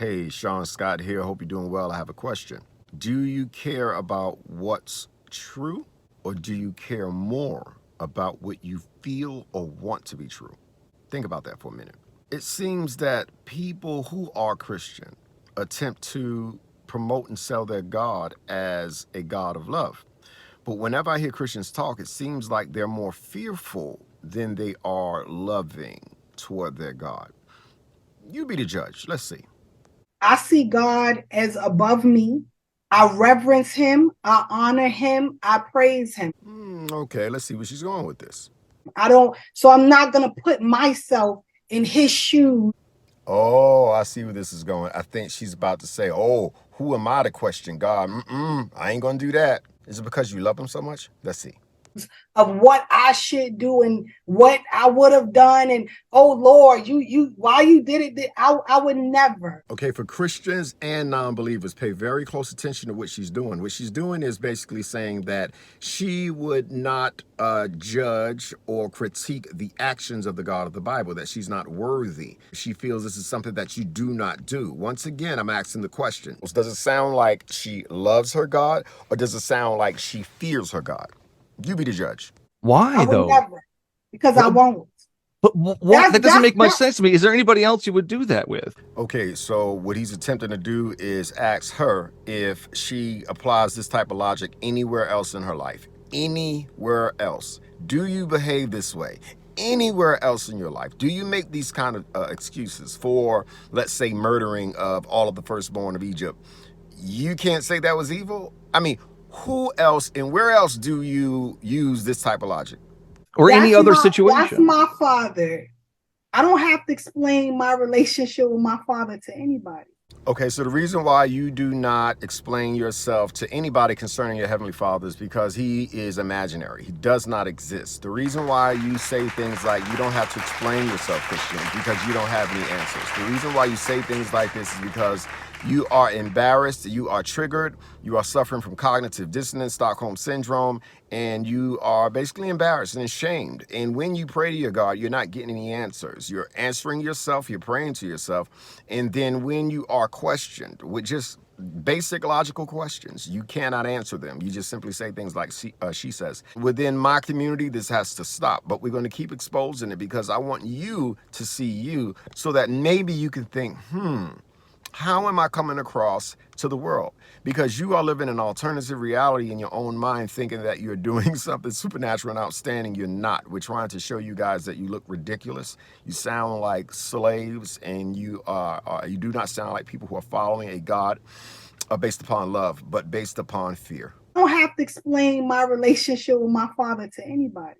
Hey, Sean Scott here. Hope you're doing well. I have a question. Do you care about what's true, or do you care more about what you feel or want to be true? Think about that for a minute. It seems that people who are Christian attempt to promote and sell their God as a God of love. But whenever I hear Christians talk, it seems like they're more fearful than they are loving toward their God. You be the judge. Let's see. I see God as above me. I reverence him. I honor him. I praise him. Okay, let's see where she's going with this. So I'm not going to put myself in his shoes. Oh, I see where this is going. I think she's about to say, oh, who am I to question God? I ain't going to do that. Is it because you love him so much? Let's see. Of what I should do and what I would have done, and oh Lord, why you did it? I would never. Okay, for Christians and non-believers, pay very close attention to what she's doing. What she's doing is basically saying that she would not judge or critique the actions of the God of the Bible, that she's not worthy. She feels this is something that you do not do. Once again, I'm asking the question, does it sound like she loves her God, or does it sound like she fears her God? You be the judge. I Why would though? never, because I won't. But what? That doesn't make much That, sense to me. Is there anybody else you would do that with? Okay, so what he's attempting to do is ask her if she applies this type of logic anywhere else in her life. Anywhere else. Do you behave this way? Anywhere else in your life? Do you make these kind of excuses for, let's say, murdering of all of the firstborn of Egypt? You can't say that was evil? I mean, who else and where else do you use this type of logic? Or any other that's situation? my father. I don't have to explain my relationship with my father to anybody. Okay, so the reason why you do not explain yourself to anybody concerning your Heavenly Father is because he is imaginary. He does not exist. The reason why you say things like you don't have to explain yourself, Christian, is because you don't have any answers. The reason why you say things like this is because you are embarrassed, you are triggered, you are suffering from cognitive dissonance, Stockholm syndrome, and you are basically embarrassed and ashamed. And when you pray to your God, you're not getting any answers. You're answering yourself, you're praying to yourself. And then when you are questioned with just basic logical questions, you cannot answer them. You just simply say things like she says. Within my community, this has to stop, but we're going to keep exposing it because I want you to see you so that maybe you can think, how am I coming across to the world? Because you are living an alternative reality in your own mind, thinking that you're doing something supernatural and outstanding. You're not. We're trying to show you guys that you look ridiculous. You sound like slaves, and you do not sound like people who are following a God based upon love, but based upon fear. I don't have to explain my relationship with my father to anybody.